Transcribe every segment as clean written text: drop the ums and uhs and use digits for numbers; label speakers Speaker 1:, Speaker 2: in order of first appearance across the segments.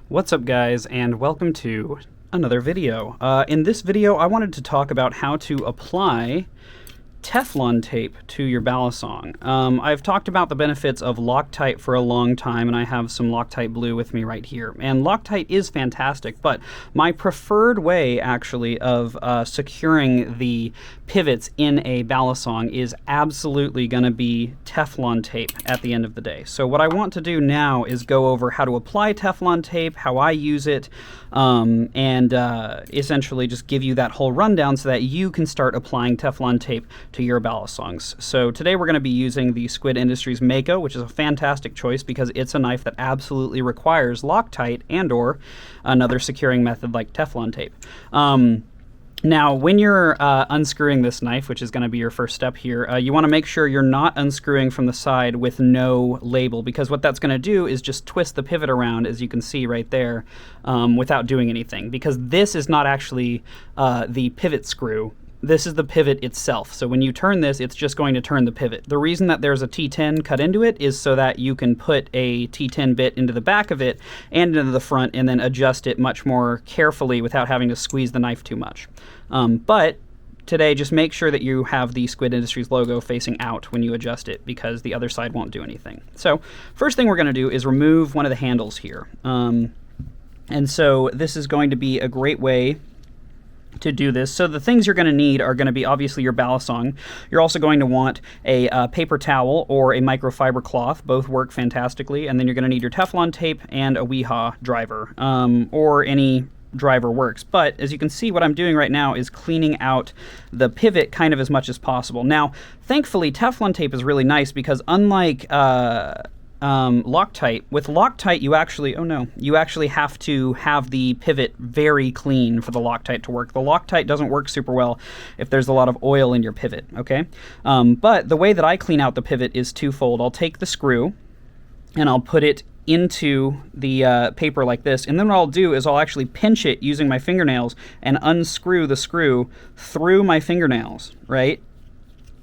Speaker 1: What's up guys, and welcome to another video. In this video I wanted to talk about how to apply Teflon tape to your Balisong. I've talked about the benefits of Loctite for a long time, and I have some Loctite blue with me right here. And Loctite is fantastic, but my preferred way actually of securing the pivots in a Balisong is absolutely going to be Teflon tape at the end of the day. So what I want to do now is go over how to apply Teflon tape, how I use it, and essentially just give you that whole rundown so that you can start applying Teflon tape to your Balisongs. So today we're going to be using the Squid Industries Mako, which is a fantastic choice because it's a knife that absolutely requires Loctite and or another securing method like Teflon tape. Now, when you're unscrewing this knife, which is going to be your first step here, you want to make sure you're not unscrewing from the side with no label, because what that's going to do is just twist the pivot around, as you can see right there, without doing anything, because this is not actually the pivot screw. This is the pivot itself. So when you turn this, it's just going to turn the pivot. The reason that there's a T10 cut into it is so that you can put a T10 bit into the back of it and into the front and then adjust it much more carefully without having to squeeze the knife too much. But today, just make sure that you have the Squid Industries logo facing out when you adjust it, because the other side won't do anything. So first thing we're going to do is remove one of the handles here. And so this is going to be a great way to do this. So the things you're going to need are going to be obviously your Balisong. You're also going to want a paper towel or a microfiber cloth. Both work fantastically. And then you're going to need your Teflon tape and a Weehaw driver, or any driver works. But as you can see, what I'm doing right now is cleaning out the pivot kind of as much as possible. Now, thankfully, Teflon tape is really nice because unlike Loctite, with Loctite you actually have to have the pivot very clean for the Loctite to work. The Loctite doesn't work super well if there's a lot of oil in your pivot, okay? But the way that I clean out the pivot is twofold. I'll take the screw and I'll put it into the paper like this, and then what I'll do is I'll actually pinch it using my fingernails and unscrew the screw through my fingernails, right?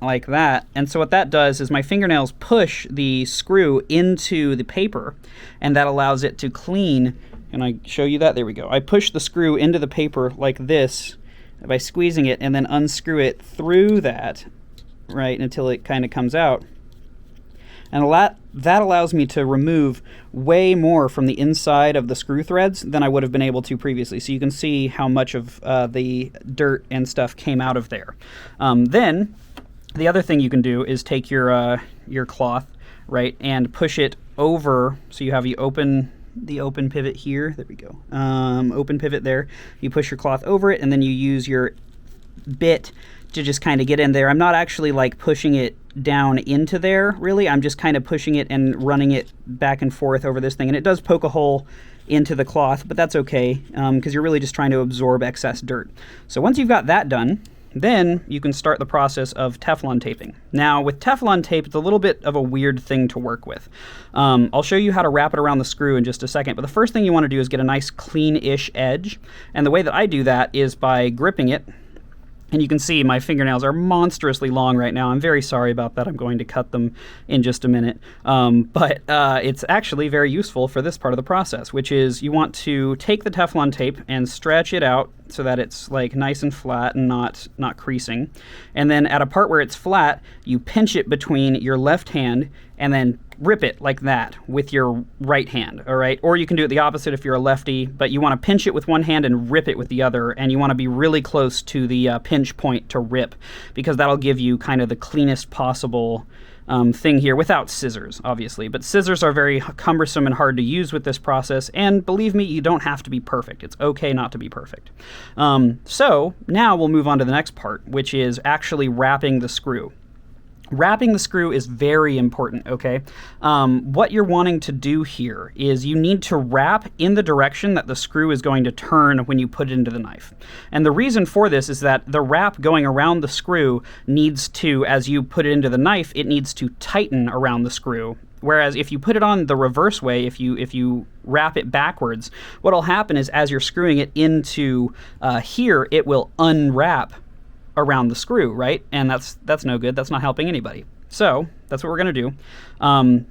Speaker 1: Like that. And so what that does is my fingernails push the screw into the paper, and that allows it to clean. And I show you that. There we go. I push the screw into the paper like this by squeezing it and then unscrew it through that, right, until it kind of comes out. And that allows me to remove way more from the inside of the screw threads than I would have been able to previously. So you can see how much of the dirt and stuff came out of there. Then the other thing you can do is take your cloth, right, and push it over. So you have the open pivot here. There we go. Open pivot there. You push your cloth over it, and then you use your bit to just kind of get in there. I'm not actually like pushing it down into there, really. I'm just kind of pushing it and running it back and forth over this thing. And it does poke a hole into the cloth, but that's okay, because you're really just trying to absorb excess dirt. So once you've got that done, then you can start the process of Teflon taping. Now, with Teflon tape, it's a little bit of a weird thing to work with. I'll show you how to wrap it around the screw in just a second, but the first thing you want to do is get a nice clean-ish edge. And the way that I do that is by gripping it. And you can see my fingernails are monstrously long right now. I'm very sorry about that. I'm going to cut them in just a minute. But it's actually very useful for this part of the process, which is you want to take the Teflon tape and stretch it out so that it's like nice and flat and not creasing. And then at a part where it's flat, you pinch it between your left hand and then rip it like that with your right hand, all right? Or you can do it the opposite if you're a lefty, but you want to pinch it with one hand and rip it with the other, and you want to be really close to the pinch point to rip, because that'll give you kind of the cleanest possible thing here, without scissors, obviously. But scissors are very cumbersome and hard to use with this process, and believe me, you don't have to be perfect. It's okay not to be perfect. So now we'll move on to the next part, which is actually wrapping the screw. Wrapping the screw is very important, okay? What you're wanting to do here is you need to wrap in the direction that the screw is going to turn when you put it into the knife. And the reason for this is that the wrap going around the screw needs to, as you put it into the knife, it needs to tighten around the screw. Whereas if you put it on the reverse way, if you wrap it backwards, what'll happen is as you're screwing it into here, it will unwrap around the screw, right? And that's no good. That's not helping anybody. So that's what we're going to do.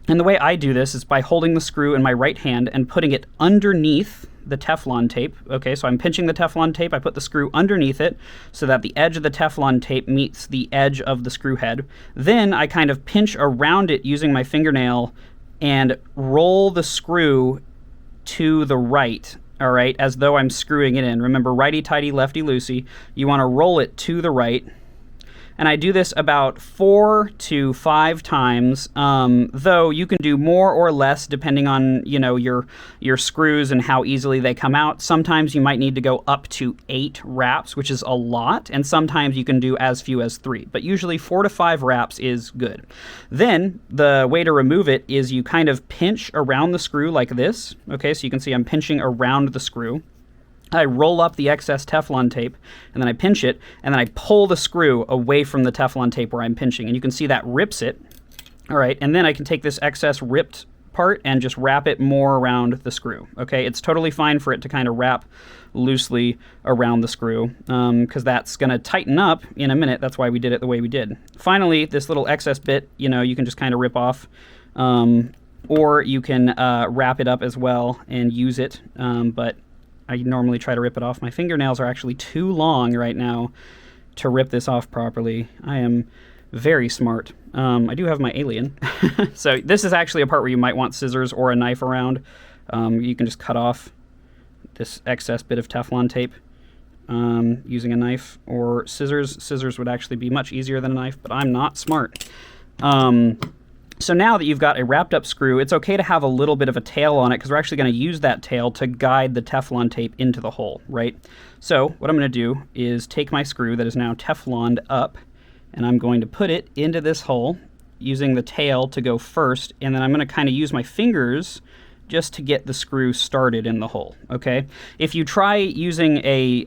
Speaker 1: And the way I do this is by holding the screw in my right hand and putting it underneath the Teflon tape. Okay, so I'm pinching the Teflon tape, I put the screw underneath it so that the edge of the Teflon tape meets the edge of the screw head. Then I kind of pinch around it using my fingernail and roll the screw to the right, all right, as though I'm screwing it in. Remember, righty-tighty, lefty-loosey. You want to roll it to the right. And I do this about 4 to 5 times, though you can do more or less depending on, you know, your screws and how easily they come out. Sometimes you might need to go up to 8 wraps, which is a lot, and sometimes you can do as few as 3. But usually 4 to 5 wraps is good. Then the way to remove it is you kind of pinch around the screw like this. Okay, so you can see I'm pinching around the screw. I roll up the excess Teflon tape, and then I pinch it, and then I pull the screw away from the Teflon tape where I'm pinching. And you can see that rips it. All right, and then I can take this excess ripped part and just wrap it more around the screw. Okay, it's totally fine for it to kind of wrap loosely around the screw, because that's going to tighten up in a minute. That's why we did it the way we did. Finally, this little excess bit, you know, you can just kind of rip off, or you can wrap it up as well and use it, but I normally try to rip it off. My fingernails are actually too long right now to rip this off properly. I am very smart. I do have my alien. So this is actually a part where you might want scissors or a knife around. You can just cut off this excess bit of Teflon tape using a knife or scissors. Scissors would actually be much easier than a knife, but I'm not smart. So now that you've got a wrapped up screw, it's okay to have a little bit of a tail on it because we're actually going to use that tail to guide the Teflon tape into the hole, right? So what I'm going to do is take my screw that is now Tefloned up, and I'm going to put it into this hole using the tail to go first, and then I'm going to kind of use my fingers just to get the screw started in the hole, okay? If you try using a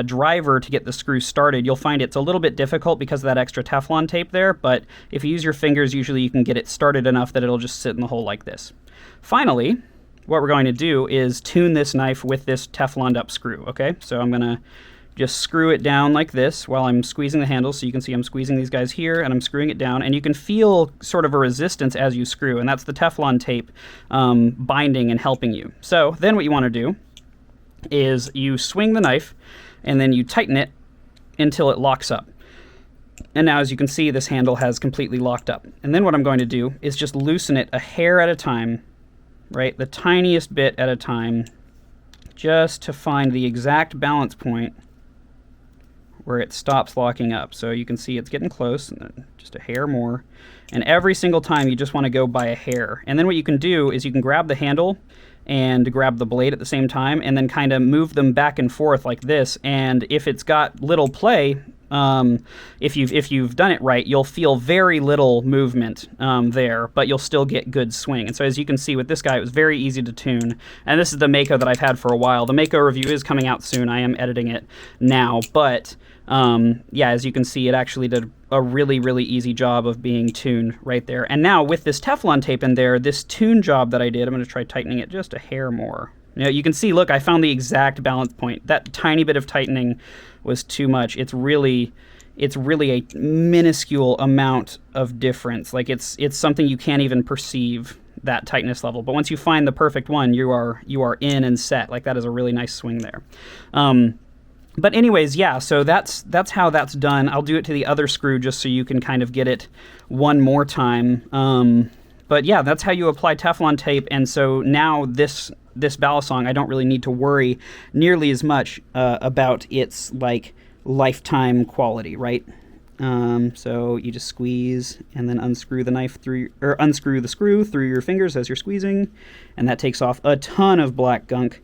Speaker 1: driver to get the screw started, you'll find it's a little bit difficult because of that extra Teflon tape there, but if you use your fingers, usually you can get it started enough that it'll just sit in the hole like this. Finally, what we're going to do is tune this knife with this Tefloned up screw, okay? So I'm gonna just screw it down like this while I'm squeezing the handle. So you can see I'm squeezing these guys here and I'm screwing it down, and you can feel sort of a resistance as you screw, and that's the Teflon tape binding and helping you. So then what you want to do is you swing the knife and then you tighten it until it locks up. And now as you can see, this handle has completely locked up. And then what I'm going to do is just loosen it a hair at a time, right? The tiniest bit at a time, just to find the exact balance point where it stops locking up. So you can see it's getting close, and then just a hair more. And every single time you just want to go by a hair. And then what you can do is you can grab the handle and grab the blade at the same time and then kind of move them back and forth like this. And if it's got little play, if you've done it right, you'll feel very little movement there, but you'll still get good swing. And so as you can see with this guy, it was very easy to tune. And this is the Mako that I've had for a while. The Mako review is coming out soon. I am editing it now, but yeah, as you can see, it actually did a really, really easy job of being tuned right there. And now with this Teflon tape in there, this tune job that I did, I'm going to try tightening it just a hair more. Now, you can see, look, I found the exact balance point. That tiny bit of tightening was too much. It's really a minuscule amount of difference. Like it's something you can't even perceive, that tightness level. But once you find the perfect one, you are in and set. Like that is a really nice swing there. But anyways, yeah, so that's how that's done. I'll do it to the other screw just so you can kind of get it one more time. But yeah, that's how you apply Teflon tape. And so now this Balisong, I don't really need to worry nearly as much about its like lifetime quality, right? So you just squeeze and then unscrew the knife through, or unscrew the screw through your fingers as you're squeezing, and that takes off a ton of black gunk.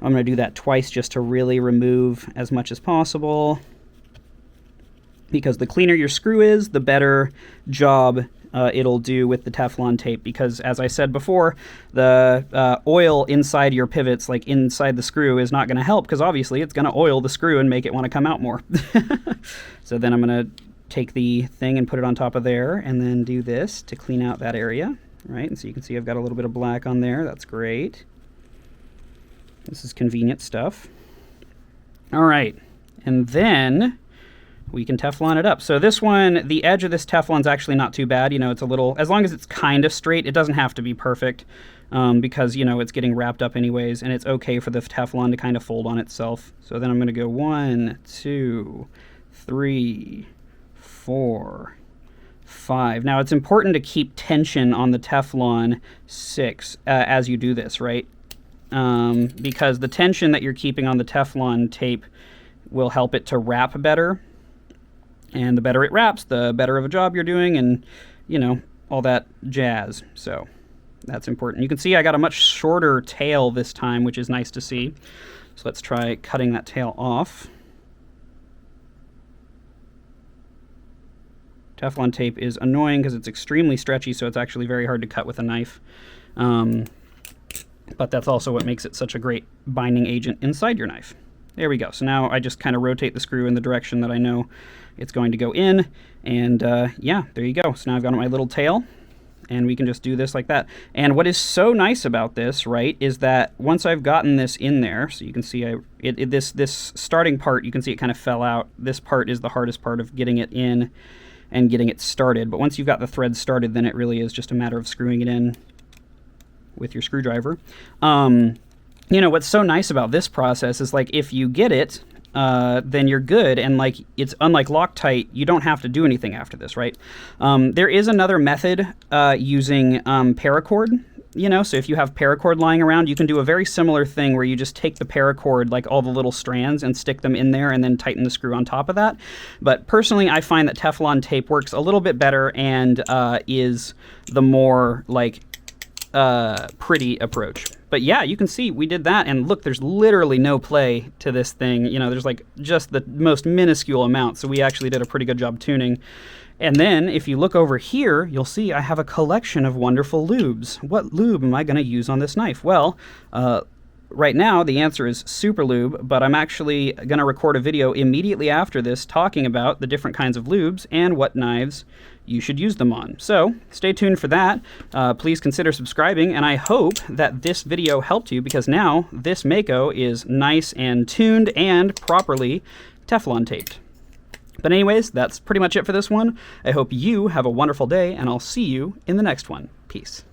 Speaker 1: I'm going to do that twice just to really remove as much as possible, because the cleaner your screw is, the better job it'll do with the Teflon tape, because as I said before, the oil inside your pivots, like inside the screw, is not going to help, because obviously it's going to oil the screw and make it want to come out more. So then I'm going to take the thing and put it on top of there, and then do this to clean out that area, right? And so you can see I've got a little bit of black on there. That's great. This is convenient stuff. All right, and then we can Teflon it up. So this one, the edge of this Teflon's actually not too bad. You know, it's a little, as long as it's kind of straight, it doesn't have to be perfect, because, you know, it's getting wrapped up anyways, and it's okay for the Teflon to kind of fold on itself. So then I'm going to go 1, 2, 3, 4, 5. Now it's important to keep tension on the Teflon 6 as you do this, right? Because the tension that you're keeping on the Teflon tape will help it to wrap better. And the better it wraps, the better of a job you're doing, and, you know, all that jazz. So that's important. You can see I got a much shorter tail this time, which is nice to see. So let's try cutting that tail off. Teflon tape is annoying because it's extremely stretchy, so it's actually very hard to cut with a knife. But that's also what makes it such a great binding agent inside your knife. There we go. So now I just kind of rotate the screw in the direction that I know it's going to go in, and yeah, there you go. So now I've got my little tail, and we can just do this like that. And what is so nice about this, right, is that once I've gotten this in there, so you can see this starting part, you can see it kind of fell out. This part is the hardest part of getting it in and getting it started. But once you've got the thread started, then it really is just a matter of screwing it in with your screwdriver. You know, what's so nice about this process is, like, if you get it, then you're good, and, like, it's unlike Loctite, you don't have to do anything after this, right? There is another method using paracord, you know, so if you have paracord lying around, you can do a very similar thing where you just take the paracord, like all the little strands, and stick them in there and then tighten the screw on top of that. But personally, I find that Teflon tape works a little bit better and is the more, like, pretty approach. But yeah, you can see we did that, and look, there's literally no play to this thing. You know, there's like just the most minuscule amount, so we actually did a pretty good job tuning. And then if you look over here, you'll see I have a collection of wonderful lubes. What lube am I going to use on this knife? Well, right now the answer is super lube, but I'm actually going to record a video immediately after this talking about the different kinds of lubes and what knives you should use them on. So stay tuned for that. Please consider subscribing, and I hope that this video helped you, because now this Mako is nice and tuned and properly Teflon taped. But anyways, that's pretty much it for this one. I hope you have a wonderful day, and I'll see you in the next one. Peace.